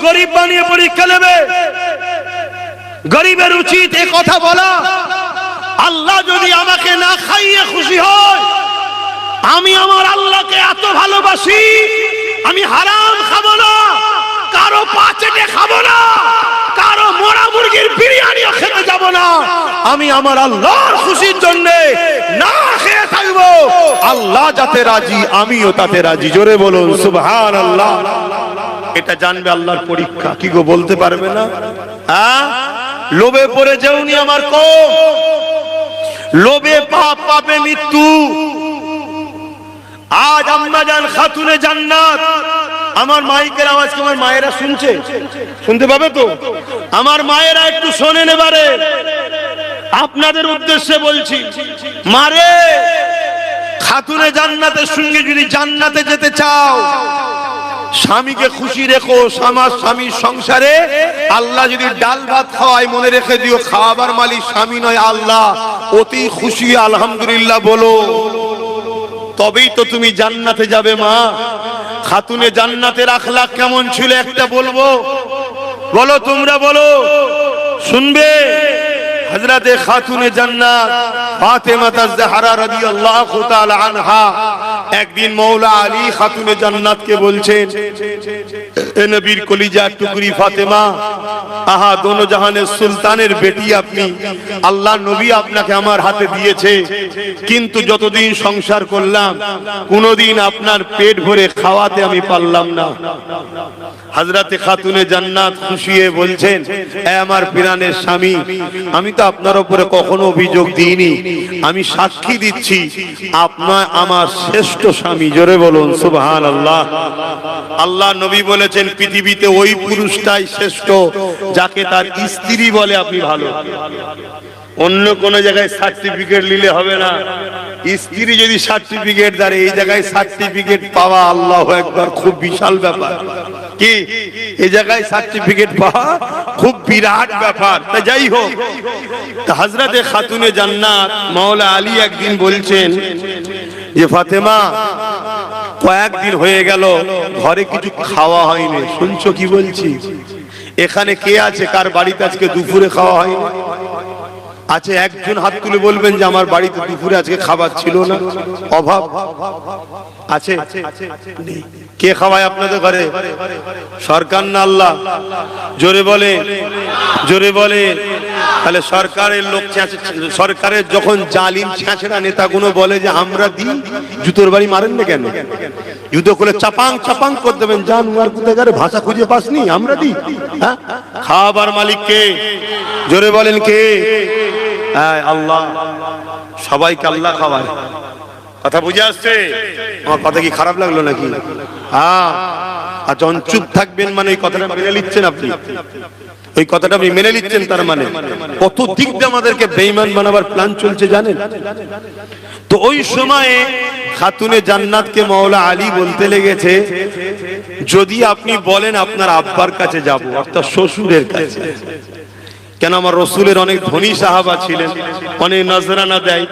গরিব বানিয়ে পরীক্ষা নেবে? গরিবের উচিত এ কথা বলা, আল্লাহ যদি আমাকে না খাইয়ে খুশি হয়, আমি আমার আল্লাহকে এত ভালোবাসি, আমি হারাম খাবো না, কারো পা চেটে খাবো না, কারো মোড়া মুরগির বিরিয়ানিও খেতে যাব না, আমি আমার আল্লাহর খুশির জন্য না খেয়ে থাকবো। আল্লাহ যাতে রাজি আমিও তাতে রাজি। জোরে বলুন সুবহানাল্লাহ। এটা জানবে আল্লাহর পরীক্ষা। কি গো বলতে পারবে না? হ্যাঁ, লোভে পড়ে যেওনি আমার কওম, লোভে পাপ, পাপে মৃত্যু। আজ আম্মা জান খাতুনে জান্নাত, আমার মাইকের আওয়াজ কি আমার মায়েরা শুনছে? শুনতে পাবে তো? আমার মায়েরা একটু শোনেন এবারে, আপনাদের উদ্দেশ্যে বলছি। মারে, খাতুনে জান্নাতের সঙ্গে যদি জান্নাতে যেতে চাও, স্বামীকে খুশি রেখো। স্বামীর সংসারে আল্লাহ যদি ডাল ভাত খাওয়ায়, মনে রেখে দিও খাওয়াবার মালিক স্বামী নয় আল্লাহ। অতি খুশি আলহামদুলিল্লাহ বলো, তবেই তো তুমি জান্নাতে যাবে। মা, খাতুনে জান্নাতের আখলাক কেমন ছিল একটা বলবো, বলো তোমরা বলো, শুনবে? হযরতে খাতুনে জান্নাত ফাতেমা তাজ-জাহরা রাদিয়াল্লাহু তাআলা আনহা একদিন মওলা আলী খাতুনে জান্নাতকে বলছেন, এ নবীর কলিজার টুকরি ফাতেমা, আহা দোনো জাহানের সুলতানের বেটি আপনি, আল্লাহ নবী আপনাকে আমার হাতে দিয়েছে, কিন্তু যতদিন সংসার করলাম কোনদিন আপনার পেট ভরে খাওয়াতে আমি পারলাম না। হযরতে খাতুনে জান্নাত খুশি হয়ে বলছেন, এ আমার প্রাণের স্বামী, আমি তো আপনার উপরে কখনো অভিযোগ দিইনি, আমি সাক্ষী দিচ্ছি আপনার আমার শ্রেষ্ঠ স্বামী। জোরে বলুন সুবহানাল্লাহ। আল্লাহ নবী বলেছেন, পৃথিবীতে ওই পুরুষটাই শ্রেষ্ঠ যাকে তার স্ত্রী বলে আপনি ভালো। অন্য কোন জায়গায় সার্টিফিকেট নিলে হবে না। স্ত্রী যদি সার্টিফিকেট দেয়, এই জায়গায় সার্টিফিকেট পাওয়া আল্লাহু আকবার খুব বিশাল ব্যাপার। কি এই জায়গায় সার্টিফিকেট পাওয়া খুব বিরাট ব্যাপার। তা যাই হোক, হযরতে খাতুনে জান্নাত মাওলা আলী একদিন বলছেন যে ফাতেমা, কয়েকদিন হয়ে গেল ঘরে কিছু খাওয়া হয়নি। শুনছো কি বলছি? এখানে কে আছে কার বাড়িতে আজকে দুপুরে খাওয়া হয়নি? আছে একজন হাত তুলে বলবেন যে আমার বাড়িতে দুপুরে আজকে খাবার ছিল না, অভাব আছে? কে খাওয়ায় আপনাদের ঘরে? সরকার না আল্লাহ? জোরে বলে, জোরে বলে। তাহলে সরকারের লোক, সরকারের যখন জালিম ছেঁচড়া নেতাগুলো বলে যে আমরা দিই, জুতোর বাড়ি মারেন না কেন? জুতো খুলে চাপাং চাপাং করে দেবেন, জান উয়ার কোথায় ভাষা খুঁজে পাসনি, আমরা দিই। হ্যাঁ, খাবার মালিক কে? জোরে বলেন কে? আল্লাহ। সবাইকে আল্লাহ খাওয়ায়। কথা বুঝে আসছে? আমার কথা কি খারাপ লাগলো নাকি? হ্যাঁ, আর যখন চুপ থাকবেন মানে ওই কথাটা মেনে নিচ্ছেন আপনি, ওই কথাটা আপনি মেনে নিচ্ছেন, তার মানে কত দিক দিয়ে আমাদেরকে বেঈমান বানাবার প্ল্যান চলছে জানেন? তো ওই সময়ে খাতুনে জান্নাতকে মাওলা আলী বলতে লেগেছে, যদি আপনি বলেন আপনার আব্বার কাছে যাব, অর্থাৎ শ্বশুরের কাছে, কেন আমার রসুলের অনেক ধনী সাহাবা ছিলেন, অনেক নজরানা দেয়,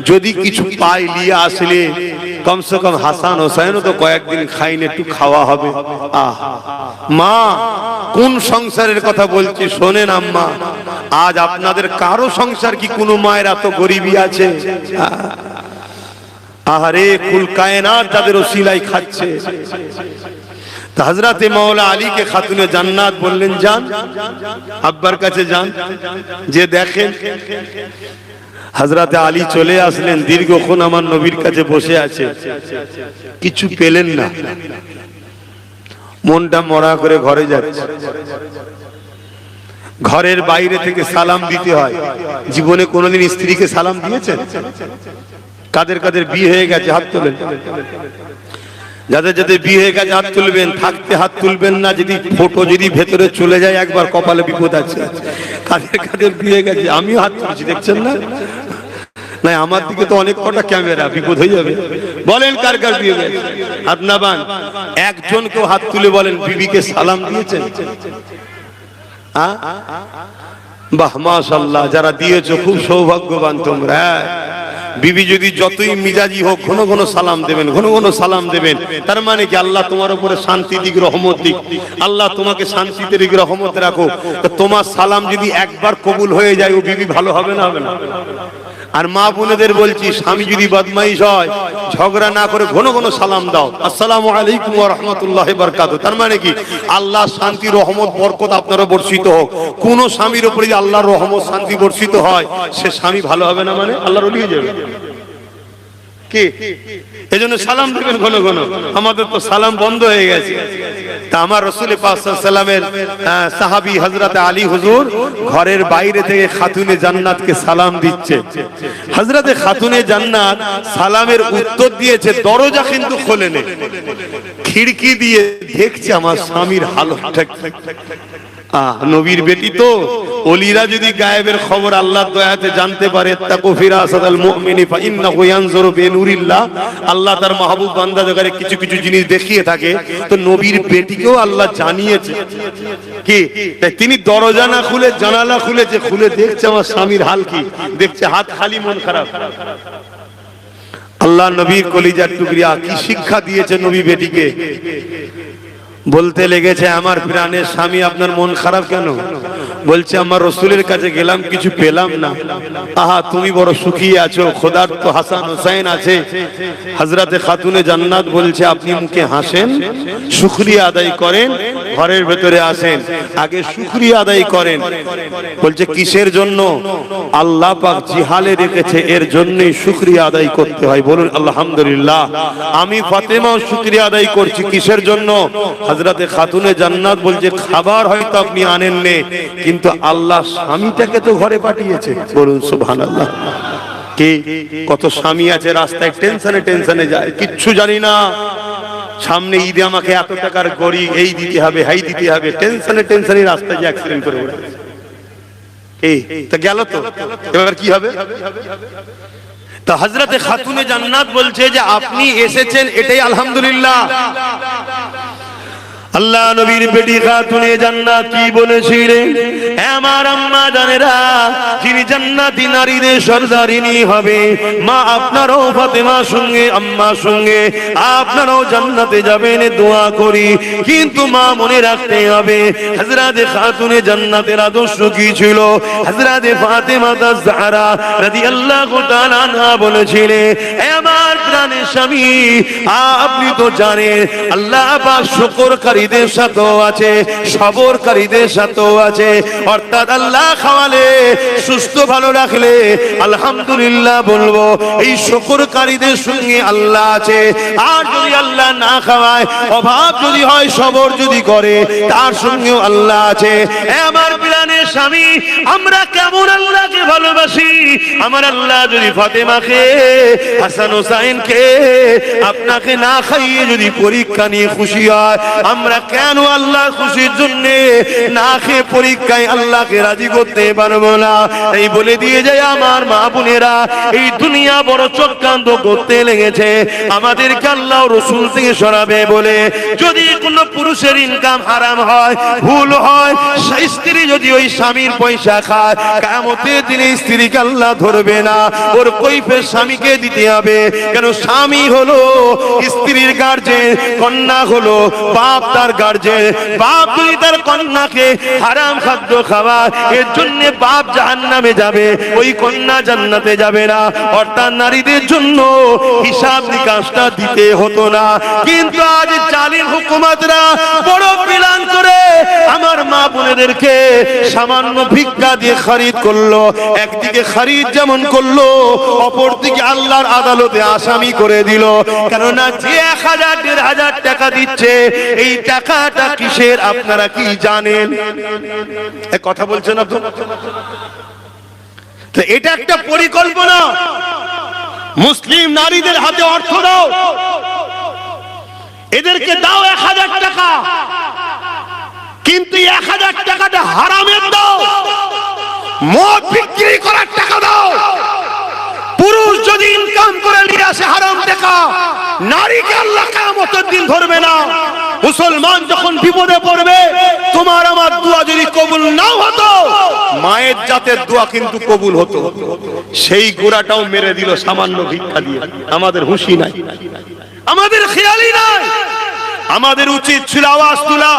যদি কিছু পাই নিয়ে আসলে কমসে কম হাসান হোসেনও তো কয়েকদিন খাইনি, একটু খাওয়া হবে। আহ মা, কোন সংসারের কথা বলছি শোনেন আম্মা, আজ আপনাদের কারো সংসার কি কোনো মায়ের এত গরিবী আছে? আহারে, কুল কায়নাত যাদের ওসিলায় খাচ্ছে। হযরতে মাওলা আলীকে খাতুনে জান্নাত বললেন, যান আব্বার কাছে যান, যে দেখেন। হযরতে আলী চলে আসলেন, দীর্ঘক্ষণ আমার নবীর কাছে বসে আছে, কিছু পেলেন না, মনটা মরা করে ঘরে যাচ্ছে। ঘরের বাইরে থেকে সালাম দিতে হয়। জীবনে কোনোদিন স্ত্রীকে সালাম দিয়েছেন? কাদের কাদের বিয়ে হয়ে গেছে হাত তোলেন। যাদের যাদের বিয়ে হয়ে গেছে হাত তুলবেন, থাকতে হাত তুলবেন না, যদি ফটো যদি ভেতরে চলে যায় একবার কপালে বিপদ আছে। কাদের কাদের বিয়ে হয়ে গেছে? আমিও হাত তুলছি, দেখছেন না? না, আমার দিকে তো অনেক কটা ক্যামেরা, বিপদ হয়ে যাবে। বলেন কার কার বিয়ে হয়ে গেছে? হাত না বান, একজন কেউ হাত তুলে বলেন বিবিকে সালাম দিয়েছেন? বাহ, মাশাআল্লাহ, যারা দিয়েছো খুব সৌভাগ্যবান তোমরা। বিবি যদি যতই মিজাজি হোক ঘন ঘন সালাম দেবেন, ঘন ঘন সালাম দেবেন। তার মানে কি আল্লাহ তোমার উপরে শান্তি দিক, রহমত দিক, আল্লাহ তোমাকে শান্তিতে দিক, রহমত রাখো। তো তোমার সালাম যদি একবার কবুল হয়ে যায়, ও বিবি ভালো হবে না? হবে না? আর মা বোনেদের বলছি, স্বামী যদি বদমাইশ হয়, ঝগড়া না করে ঘন ঘন সালাম দাও, আসসালামু আলাইকুম ওয়া রাহমাতুল্লাহি ওয়া বারাকাতুহু। তার মানে কি আল্লাহ শান্তি, রহমত, বরকত আপনারা বর্ষিত হোক। কোন স্বামীর উপরে যদি আল্লাহর রহমত, শান্তি বর্ষিত হয়, সে স্বামী ভালো হবে না? মানে আল্লাহর ওলি হয়ে যাবে কি? এজন্য সালাম দিবেন ঘন ঘন। আমাদের তো সালাম বন্ধ হয়ে গেছে। তা আমার রাসূল পাক সাল্লাল্লাহু আলাইহি ওয়াসাল্লামের সাহাবী হযরত আলী হুজুর ঘরের বাইরে থেকে খাতুনে জান্নাতকে সালাম দিচ্ছে। হযরত খাতুনে জান্নাত সালামের উত্তর দিয়েছে, দরজা কিন্তু খোলেনি, খিড়কি দিয়ে দেখছে আমার স্বামীর হালতটা। নবীর বেটি তো, ওলিরা যদি গায়েবের খবর আল্লাহর দয়াতে জানতে পারে, তাকু ফিরাসাতাল মুমিনি ফা ইন্নাহু ইয়ানজুরু বিনুরিল্লাহ, আল্লাহ তার মাহবুব বান্দাদের কিছু কিছু জিনিস দেখিয়ে থাকে। তো নবীর বেটিকেও আল্লাহ জানিয়েছে কি, তিনি দরজা না খুলে জানালা খুলেছে, খুলে দেখছে আমার স্বামীর হাল কি, দেখছে হাত খালি, মন খারাপ। আল্লাহ নবীর কলিজার টুকরা কি শিক্ষা দিয়েছে নবী বেটিকে। বলতে লেগেছে, আমার প্রাণের স্বামী আপনার মন খারাপ কেন? বলছে, আমার রাসূলের কাছে গেলাম, কিছু পেলাম না। আহা, তুমি বড় সুখী আছো, খোদার তো হাসান হোসেন আছে। হযরতে খাতুনে জান্নাত বলছে, আপনি মুখে হাসেন, শুকরিয়া আদায় করেন, ঘরের ভেতরে আসেন, আগে শুকরিয়া আদায় করেন। বলছে, কিসের জন্য? আল্লাহ পাক জিহালে রেখেছে, এর জন্যই শুকরিয়া আদায় করতে হয়। বলুন আলহামদুলিল্লাহ। আমি ফাতেমাও শুকরিয়া আদায় করছি। কিসের জন্য? হযরতে খাতুনে জান্নাত বলছে, খাবার হয়তো আপনি আনেন নে, কিন্তু আল্লাহ স্বামীটাকে তো ঘরে পাঠিয়েছে। বলুন সুবহানাল্লাহ। কি কত স্বামী আছে রাস্তায় টেনশনে টেনশনে যায়, কিচ্ছু জানি না, সামনে ঈদে আমাকে এত টাকার গড়ি, এই দিতে হবে, হাই দিতে হবে, টেনশনে টেনশনে রাস্তায় যে অ্যাক্সিডেন্ট করে উঠে। এই তো গেল, তো এবার কি হবে? তো হযরতে খাতুনে জান্নাত বলছে যে আপনি এসেছেন, এটাই আলহামদুলিল্লাহ। আল্লাহ নবীর বেটি খাতুনে জান্নাত কি বলেছিলেন? আমার আম্মা জানেরা, যিনি জান্নাতি নারীদের সরদারিনী হবে, মা আপনারও ফাতেমার সঙ্গে, আম্মার সঙ্গে আপনারাও জান্নাতে যাবেন, দোয়া করি। কিন্তু মা মনে রাখতে হবে, হযরতে খাতুনে জান্নাতের আদর্শ কি ছিল? হযরতে ফাতেমা জাহরা রাদিয়াল্লাহু তাআলা আনহা বলেছিলেন, হে আমার প্রাণের স্বামী, আপনি তো জানেন আল্লাহ পাক শুকরকারী সাথেও আছে, সবরকারীদের সাথেও আছে। অর্থাৎ আল্লাহ খাওয়ালে, সুস্থ ভালো রাখলে আলহামদুলিল্লাহ বলবো, এই শুকরকারীদের সঙ্গে আল্লাহ আছে। আর যদি আল্লাহ না খাওয়ায়, অভাব যদি হয়, সবর যদি করে, তার সঙ্গেও আল্লাহ আছে। আমার প্রাণের স্বামী, আমরা কেমন আল্লাহকে ভালোবাসি। আমার আল্লাহ যদি ফাতেমাকে, হাসান হোসেনকে আপনাকে না খাইয়ে যদি পরীক্ষা নিয়ে খুশি হয়, আমরা কেন আল্লাহর খুশির জন্য না খেয়ে পরীক্ষায় আল্লাহকে রাজি করতে পারবো না? এই বলে দিয়ে যায় আমার মা বোনেরা, এই দুনিয়া বড় চক্রান্ত করতে লেগেছে আমাদেরকে আল্লাহ রাসূল থেকে সরাবে বলে। যদি কোনো পুরুষের ইনকাম হারাম হয়, ভুল হয়, সেই স্ত্রী যদি ওই স্বামীর পয়সা খায়, কিয়ামতের দিনে স্ত্রীকে আল্লাহ ধরবে না, ওর কৈফিয়ত স্বামীকে দিতে হবে। কেন? স্বামী হলো স্ত্রীর গার্জেন, কন্যা হলো বাপ তার গার্জেন। বাপ যদি তার কন্যাকে হারাম খাদ্য খাওয়ায়, এর জন্য বাপ জাহান্নামে যাবে, ওই কন্যা জান্নাতে যাবে না। অর্থাৎ নারীদের জন্য হিসাব নিকাশটা দিতে হতো না। কিন্তু আজ জালিম হুকুমতরা বড় প্ল্যান করে আমার মা বোনেদেরকে সামান্য ভিক্ষা দিয়ে খরিদ করলো। একদিকে খরিদ যেমন করলো, অপরদিকে আল্লাহর আদালতে আসামি করে দিল। কেননা যে 1000-1500 টাকা দিচ্ছে, এই টাকাটা কিসের আপনারা কি জানেন? কথা বলছেন আপনারা? তো এটা একটা পরিকল্পনা। মুসলিম নারীদের হাতে অর্থ দাও, এদেরকে দাও 1000 টাকা, কিন্তু 1000 টাকাটা হারামের দাও, মদ বিক্রি করার টাকা দাও। পুরুষ যদি ইনকাম করে নিয়ে আসে হারাম টাকা, নারীকে আল্লাহ কিয়ামতের দিন ধরবে না। মুসলমান যখন বিপদে পড়বে, তোমার আমার দোয়া যদি কবুল নাও হতো, মায়ের জাতের দোয়া কিন্তু কবুল হতো, সেই গোড়াটাও মেরে দিল সামান্য ভিক্ষা দিয়ে। আমাদের হুঁশি নাই, আমাদের খেয়ালই নাই। আমাদের উচিত ছিল আওয়াজ তোলা,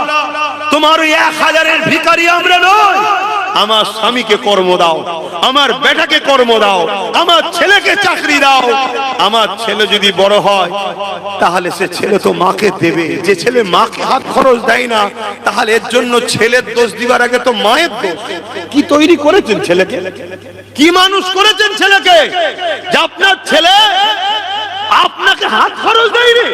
তোমার ওই 1000-এর ভিখারি আমরা নই। আমার স্বামীকে কর্ম দাও, আমার বেটাকে কর্ম দাও, আমার ছেলেকে চাকরি দাও। আমার ছেলে যদি বড় হয় তাহলে সে ছেলে তো মাকে দেবে। যে ছেলে মাকে হাত খরচ দেয় না, তাহলে এর জন্য ছেলের দোষ দিবার আগে তো মায়ের দোষ। কি তৈরি করেছেন ছেলেকে, কি মানুষ করেছেন ছেলেকে, যে আপনার ছেলে আপনাকে হাত খরচ দেয়নি?